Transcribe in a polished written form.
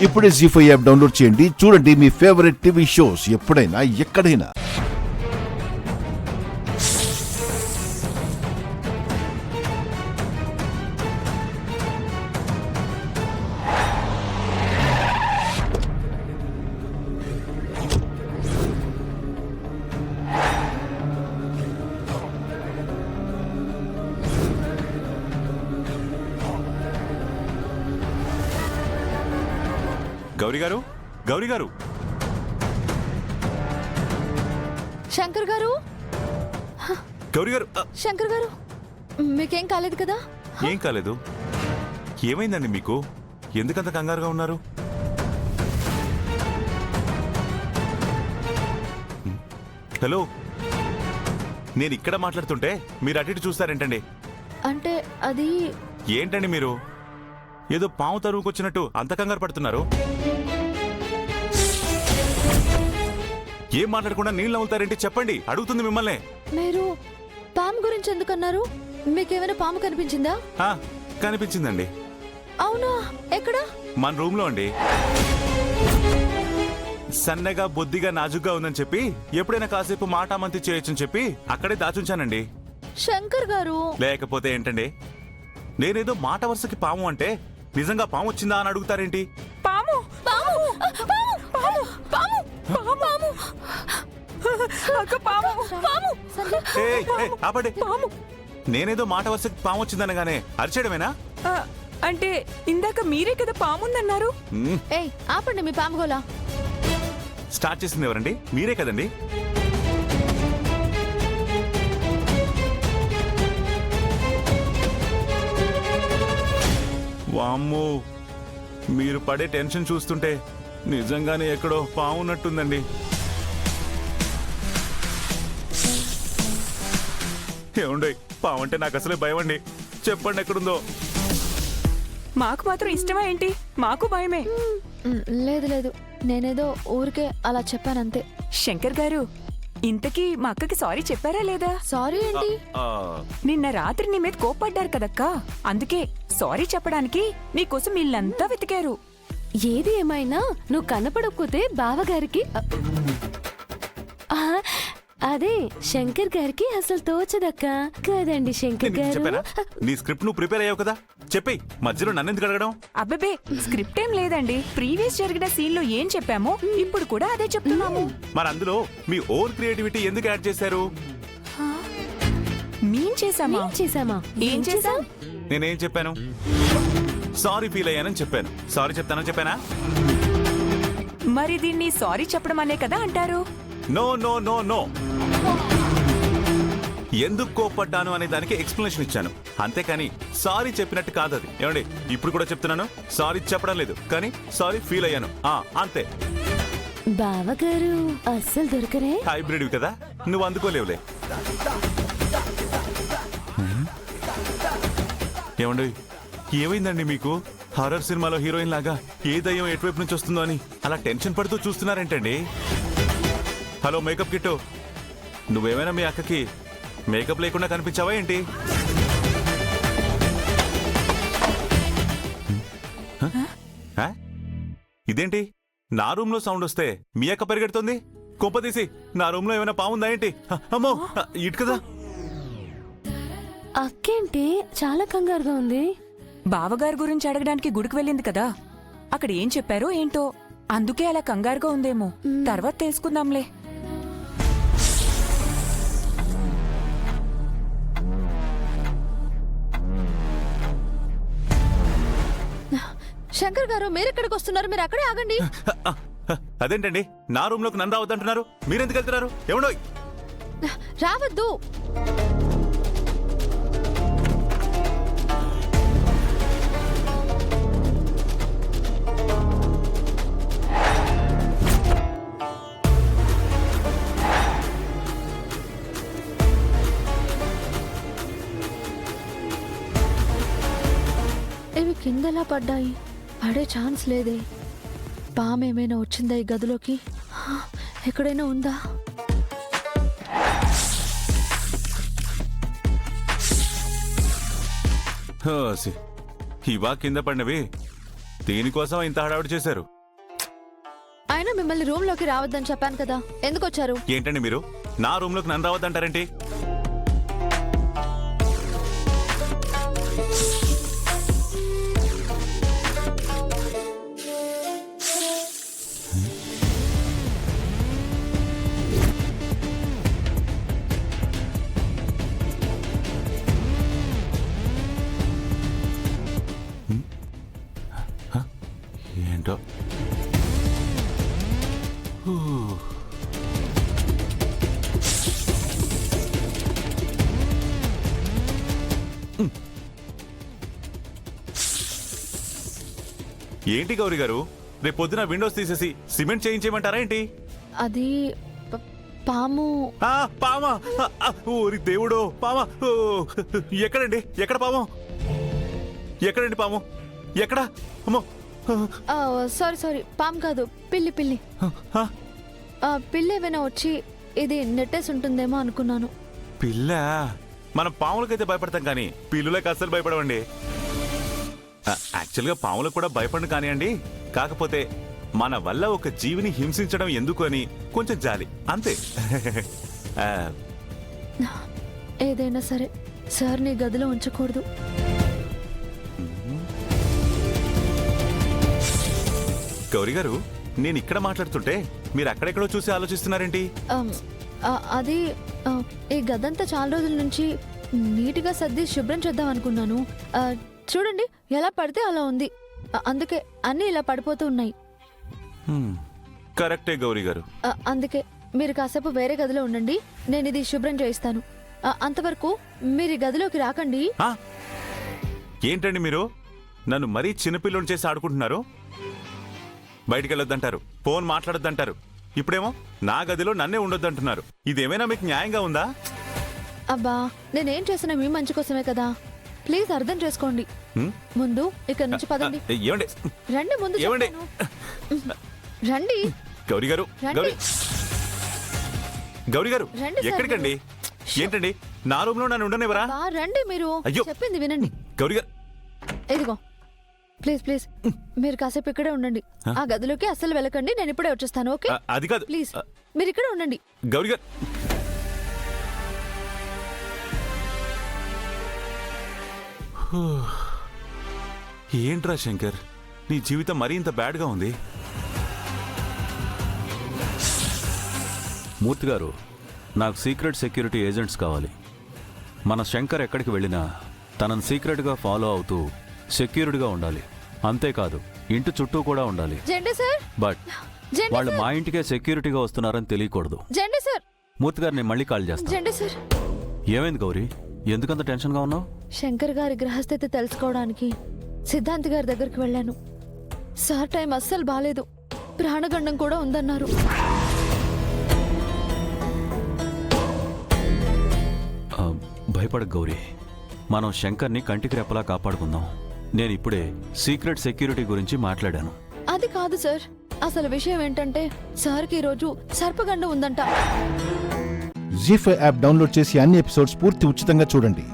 ఇప్పుడే జీ5 app download చేయండి. చూడండి మీ ఫేవరెట్ టీవీ షోస్ ఎప్పుడైనా ఎక్కడైనా. గౌరీ గారు, గౌరీ గారు, శంకర్ గారు, గౌరీ గారు, శంకర్ గారు, మీకేం కాలేదు కదా? ఏం కాలేదు. ఏమైందండి మీకు? ఎందుకంత కంగారుగా ఉన్నారు? హలో, నేను ఇక్కడ మాట్లాడుతుంటే మీరు అటు ఇటు చూస్తారేంటండి? అంటే అది ఏంటండి మీరు ఏదో పాము తరువుకొచ్చినట్టు అంత కంగారు పడుతున్నారు? ఏం మాట్లాడకుండా నీళ్ళు నవ్వుతారేంటి? చెప్పండి, అడుగుతుంది మిమ్మల్ని. మీరు పాము గురించి ఎందుకన్నారు? మీకేమైనా పాము కనిపించిందా? కనిపించిందండి. అవునా? ఎక్కడ? మన రూమ్ లో అండి. సన్నగా బొద్దిగా నాజుగ్గా ఉందని చెప్పి ఎప్పుడైనా కాసేపు మాటామంతి చేయొచ్చని చెప్పి అక్కడే దాచుంచానండి. శంకర్ గారు, లేకపోతే ఏంటండి? నేనేదో మాట వరుసకి పాము అంటే నిజంగా పాము వచ్చిందా అని అడుగుతారేంటి? పాము పాము పాము పాము పాము అక్క పాము పాము ఆపండి. నేనేదో మాట వరుసకి పాము వచ్చిందనగానే అరిచేయడమేనా? అంటే ఇందాక మీరే కదా పాముందన్నారు. ఏయ్ ఆపండి మీ పాము గోలా. స్టార్ట్ చేసింది ఎవరండి? మీరే కదండి. వామ్మో, మీరు పడే టెన్షన్ చూస్తుంటే నిజంగానే ఎక్కడో పావున్నట్టుందండి. ఏముండే, పావంటే నాకు అసలే భయం అండి. చెప్పండి ఎక్కడుందో. మాకు మాత్రం ఇష్టమా ఏంటి? మాకు భయమే. లేదు లేదు, నేనేదో ఊరికే అలా చెప్పానంతే. శంకర్ గారు, ఇంతకీ మా అక్కకి సారీ చెప్పారా లేదా? సారీ ఏంటి? నిన్న రాత్రి నీ మీద కోప్పడ్డారు కదక్కా, అందుకే సారీ చెప్పడానికి నీకోసం వీళ్ళంతా వెతికారు. ఏది ఏమైనా నువ్వు కనపడకపోతే బావగారికి అదే శంకర్ గారికి అసలు తోచదక్కా కదండి శంకర్ గారు. చెప్పానా? నీ స్క్రిప్ట్ నువ్వు ప్రిపేర్ అయ్యావు కదా, చెప్పి మధ్యలో నన్నెందుకు అడగడం? అబ్బబే, స్క్రిప్ట్ ఏం లేదండి. ప్రీవియస్ జరిగిన సీన్ లో ఏం చెప్పామో ఇప్పుడు కూడా అదే చెప్తున్నాము. మరి అందులో మీ ఓన్ క్రియేటివిటీ ఎందుకు యాడ్ చేశారు? మేం చేసామా? ఏం చేసాం? నేనేం చెప్పాను? సారీ ఫీల్ అయ్యానని చెప్పాను. సారీ చెప్తానని చెప్పానా? మరి దీన్ని సారీ చెప్పడం అనే కదా అంటారు. నో నో నో నో, ఎందుకు కోప్పడ్డాను అనే దానికి ఎక్స్ప్లెనేషన్ ఇచ్చాను, అంతేకాని సారీ చెప్పినట్టు కాదు అది. ఏమండి, ఇప్పుడు కూడా చెప్తున్నాను, సారీ చెప్పడం లేదు కానీ సారీ ఫీల్ అయ్యాను, అంతే. బావగారు అస్సలు దొరకరే. హైబ్రిడ్ కదా, నువ్వు అందుకోలేవులే. ఏమండి, ఏమైందండి మీకు? హారర్ సినిమాలో హీరోయిన్ లాగా ఏ దయ్యం ఎటువైపు నుంచి వస్తుందో అని అలా టెన్షన్ పడుతూ చూస్తున్నారేంటండి? హలో మేకప్ కిట్టు, నువ్వేమైనా మీ అక్కకి మేకప్ లేకుండా కనిపించావా ఏంటి? ఇదేంటి నా రూమ్ లో సౌండ్ వస్తే మీ అక్క పరిగెడుతుంది? కొంపదీసి నా రూమ్ లో ఏమైనా పావుందా ఏంటి? అమ్మో, ఇటు కదా. అక్కేంటి చాలా కంగారుగా ఉంది? బావగారి గురించి అడగడానికి గుడికి వెళ్ళింది కదా, అక్కడ ఏం చెప్పారో ఏంటో, అందుకే అలా కంగారుగా ఉందేమో. తర్వాత తెలుసుకుందాంలే. శంకర్ గారు, మీరు ఎక్కడికి వస్తున్నారు? మీరు అక్కడే ఆగండి. అదేంటండి, నా రూమ్ లోకి నన్ను రావద్దంటున్నారు? మీరెందుకు వెళ్తున్నారు? ఏమండో రావద్దు. ఇవి కిందలా పడ్డాయి, పడే ఛాన్స్ లేదే. పామేమైనా వచ్చిందా ఈ గదిలోకి? ఎక్కడైనా ఉందా? ఇవా కింద పడినవి దీనికోసం ఇంత హడావిడి చేశారు. అయినా మిమ్మల్ని రూమ్ లోకి రావద్దని చెప్పాను కదా, ఎందుకు వచ్చారు? ఏంటండి మీరు నా రూమ్ లోకి నన్ను రావద్దంటారేంటి? ఏంటో ఏంటి గౌరీ గారు, రేపు పొద్దున విండోస్ తీసేసి సిమెంట్ చేయించేయమంటారా ఏంటి? అది పాము. పామా? ఓరి దేవుడో, పామా! ఎక్కడండి? ఎక్కడ పాము? ఎక్కడండి పాము? ఎక్కడ? అమ్మో! సారీ పాము కాదు, పిల్లి. పిల్లి ఏమైనా వచ్చి ఇది నెట్టేసి ఉంటుందేమో అనుకున్నాను. పిల్ల? మనం పాములకైతే భయపడతాం కానీ పిల్లులకు అస్సలు భయపడవండి. యాక్చువల్గా పాములకు కూడా భయపడను కానివ్వండి, కాకపోతే మన వల్ల ఒక జీవిని హింసించడం ఎందుకు అని కొంచెం జాలి అంతే. ఏదైనా సరే సార్ నీ గదిలో ఉంచకూడదు. గౌరీ గారు, నేను ఇక్కడ మాట్లాడుతుంటే మీరు అక్కడెక్కడో చూసి ఆలోచిస్తున్నారేంటి? అది ఈ గదంతా చాలా రోజుల నుంచి నీట్గా సర్ది శుభ్రం చేద్దాం అనుకున్నాను. చూడండి ఎలా పడితే అలా ఉంది, అందుకే అన్నీ ఇలా పడిపోతూ ఉన్నాయి. కరెక్టే గౌరీ గారు. అందుకే మీరు కాసేపు వేరే గదిలో ఉండండి, నేను ఇది శుభ్రం చేయిస్తాను. అంతవరకు మీరు ఈ గదిలోకి రాకండి. ఏంటండి మీరు నన్ను మరీ చిన్నపిల్లని చేసి ఆడుకుంటున్నారు? బయటికి వెళ్ళొద్దంటారు, ఫోన్ మాట్లాడొద్దంటారు, ఇప్పుడేమో నా గదిలో నన్నే ఉండొద్దంటున్నారు. ఇదేమైనా మీకు న్యాయంగా ఉందా? అబ్బా, నేనేం చేసినా మీ మంచి కోసమే కదా, ప్లీజ్ అర్థం చేసుకోండి. ముందు ఇక్కడ నుంచి పదండి. ఏమండి? రండి ముందు ఏమండి? చెప్తాను. రండి గౌరీ గారు, రండి. గౌరీ గారు, రండి సార్ ఎక్కడికండి? ఏంటండి నా రూమ్ లో నన్ను ఉండనివ్వరా? రండి, మీరు అయ్యో. చెప్పింది వినండి. గౌరీ గారు, ఇదిగో ప్లీజ్ మీరు కాసేపు ఇక్కడే ఉండండి. ఆ గదిలోకి అస్సలు వెళ్ళకండి, నేను ఇప్పుడే వచ్చేస్తాను. ఓకే? అది కాదు. ప్లీజ్ మీరు ఇక్కడే ఉండండి. గౌరీ గారు, ఏంట్రా శంకర్, నీ జీవితం మరీ ఇంత బ్యాడ్గా ఉంది. మూర్తి గారు, నాకు సీక్రెట్ సెక్యూరిటీ ఏజెంట్స్ కావాలి. మన శంకర్ ఎక్కడికి వెళ్ళినా తనను సీక్రెట్గా ఫాలో అవుతూ సెక్యూరిటీగా ఉండాలి. అంతేకాదు ఇంటి చుట్టూ కూడా ఉండాలి. జెండే సార్, బట్ వాళ్ళు మా ఇంటికే సెక్యూరిటీగా వస్తున్నారని తెలియకూడదు. జెండే సార్. మూర్తి గారు, నేను మళ్ళీ కాల్ చేస్తాను. జెండే సార్. ఏమైంది గౌరీ, ఎందుకంత టెన్షన్గా ఉన్నావు? శంకర్ గారి గ్రహస్థితి తెలుసుకోవడానికి సిద్ధాంత్ గారి దగ్గరికి వెళ్ళాను. సార్ టైం అస్సలు బాలేదు, ప్రాణగండం కూడా ఉందన్నారు. భయపడ గౌరీ, మనం శంకర్ని కంటికి రెప్పలా కాపాడుకుందాం. నేను ఇప్పుడే సీక్రెట్ సెక్యూరిటీ గురించి మాట్లాడాను. అది కాదు సార్, అసలు విషయం ఏంటంటే సార్కి ఈరోజు సర్పగండం ఉందంట. జీ5 యాప్ డౌన్లోడ్ చేసి అన్ని ఎపిసోడ్స్ పూర్తి ఉచితంగా చూడండి.